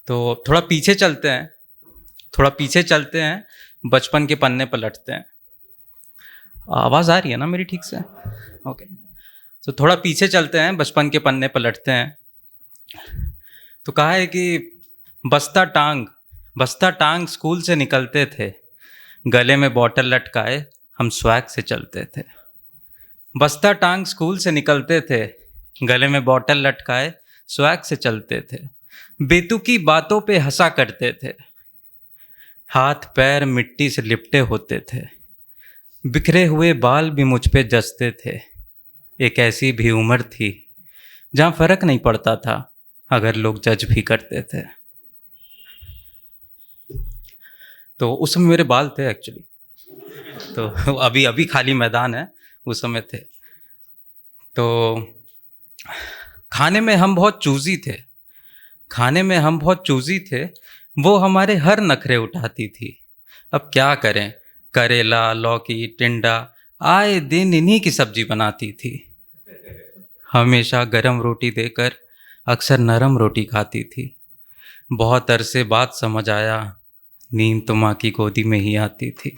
तो थोड़ा पीछे चलते हैं, बचपन के पन्ने पलटते हैं। आवाज़ आ रही है ना मेरी ठीक से? ओके। तो थोड़ा पीछे चलते हैं, बचपन के पन्ने पलटते हैं। तो कहा है कि बस्ता टांग स्कूल से निकलते थे, गले में बॉटल लटकाए हम स्वैग से चलते थे। बस्ता टांग स्कूल से निकलते थे, गले में बॉटल लटकाए स्वैग से चलते थे। बेतुकी बातों पे हंसा करते थे, हाथ पैर मिट्टी से लिपटे होते थे। बिखरे हुए बाल भी मुझ पे जचते थे। एक ऐसी भी उम्र थी जहाँ फर्क नहीं पड़ता था अगर लोग जज भी करते थे। तो उस समय मेरे बाल थे एक्चुअली, तो अभी खाली मैदान है, उस समय थे। तो खाने में हम बहुत चूजी थे, वो हमारे हर नखरे उठाती थी। अब क्या करें, करेला लौकी टिंडा आए दिन इन्हीं की सब्जी बनाती थी। हमेशा गरम रोटी देकर अक्सर नरम रोटी खाती थी। बहुत अरसे बाद समझ आया, नींद तो माँ की गोदी में ही आती थी।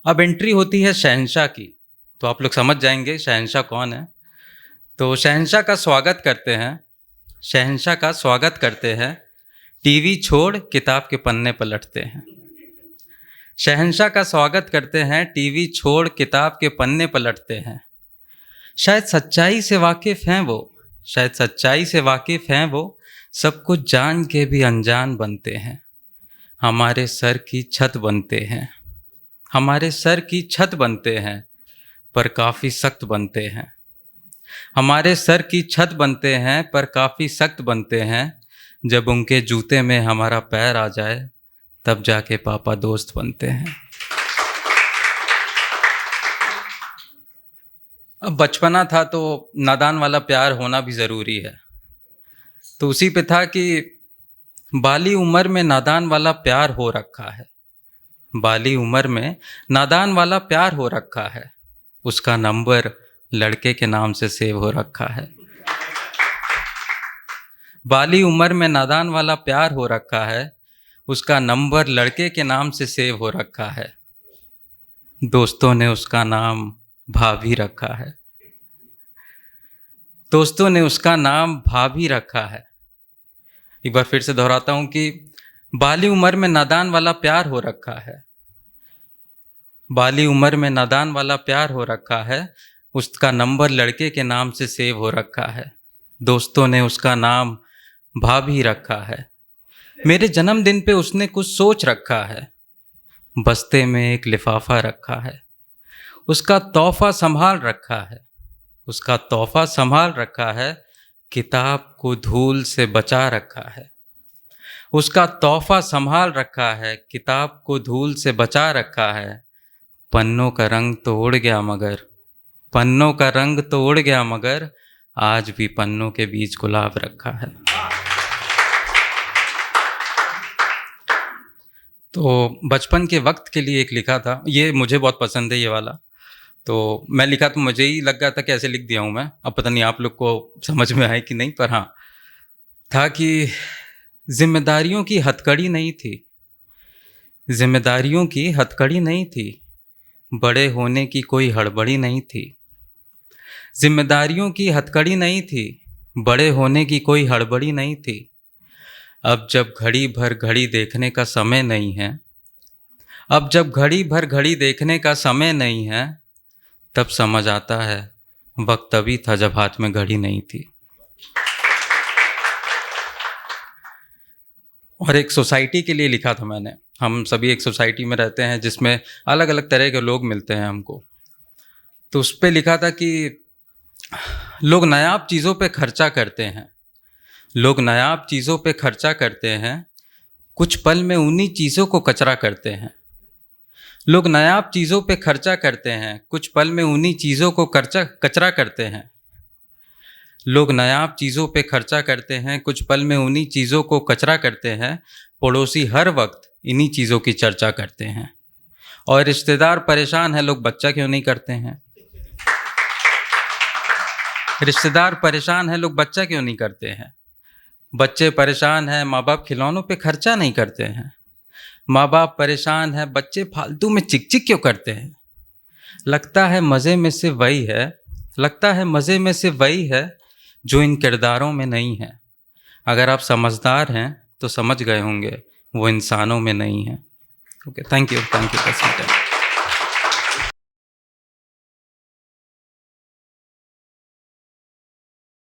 अब एंट्री होती है शहंशाह की, तो आप लोग समझ जाएंगे शहंशाह कौन है। तो शहंशाह का स्वागत करते हैं, टीवी छोड़ किताब के पन्ने पलटते हैं। शहंशाह का स्वागत करते हैं, टीवी छोड़ किताब के पन्ने पलटते हैं। शायद सच्चाई से वाकिफ़ हैं वो, सब कुछ जान के भी अनजान बनते हैं। हमारे सर की छत बनते हैं, पर काफ़ी सख्त बनते हैं। जब उनके जूते में हमारा पैर आ जाए, तब जाके पापा दोस्त बनते हैं। अब बचपना था तो नादान वाला प्यार होना भी ज़रूरी है। तो उसी पे था कि बाली उम्र में नादान वाला प्यार हो रखा है। उसका नंबर लड़के के नाम से सेव हो रखा है। बाली उम्र में नादान वाला प्यार हो रखा है, उसका नंबर लड़के के नाम से सेव हो रखा है। दोस्तों ने उसका नाम भाभी रखा है। एक बार फिर से दोहराता हूँ कि बाली उम्र में नादान वाला प्यार हो रखा है, उसका नंबर लड़के के नाम से सेव हो रखा है। दोस्तों ने उसका नाम भाभी रखा है। मेरे जन्मदिन पे उसने कुछ सोच रखा है, बस्ते में एक लिफाफा रखा है। उसका तोहफा संभाल रखा है, किताब को धूल से बचा रखा है। पन्नों का रंग तो उड़ गया मगर आज भी पन्नों के बीच गुलाब रखा है। तो बचपन के वक्त के लिए एक लिखा था, ये मुझे बहुत पसंद है ये वाला। तो मैं लिखा तो मुझे ही लग गया था कैसे लिख दिया हूँ मैं, अब पता नहीं आप लोग को समझ में आए कि नहीं, पर हाँ था कि जिम्मेदारियों की हथकड़ी नहीं थी, बड़े होने की कोई हड़बड़ी नहीं थी। अब जब घड़ी भर घड़ी देखने का समय नहीं है, तब समझ आता है वक्त तभी था जब हाथ में घड़ी नहीं थी। और एक सोसाइटी के लिए लिखा था मैंने। हम सभी एक सोसाइटी में रहते हैं जिसमें अलग अलग तरह के लोग मिलते हैं हमको। तो उस पर लिखा था कि लोग नायाब चीज़ों पे खर्चा करते हैं, कुछ पल में उन्हीं चीज़ों को कचरा करते हैं। लोग नायाब चीज़ों पे खर्चा करते हैं, कुछ पल में उन्हीं चीज़ों को कचरा करते हैं। पड़ोसी हर वक्त इन्हीं चीज़ों की चर्चा करते हैं, और रिश्तेदार परेशान है लोग बच्चा क्यों नहीं करते हैं। रिश्तेदार परेशान है, लोग बच्चा क्यों नहीं करते हैं? बच्चे परेशान हैं, माँ बाप खिलौनों पे खर्चा नहीं करते हैं। माँ बाप परेशान है, बच्चे फालतू में चिक चिक क्यों करते हैं? लगता है मज़े में से वही है, लगता है मज़े में से वही है जो इन किरदारों में नहीं है। अगर आप समझदार हैं तो समझ गए होंगे वो इंसानों में नहीं है। Okay, thank you for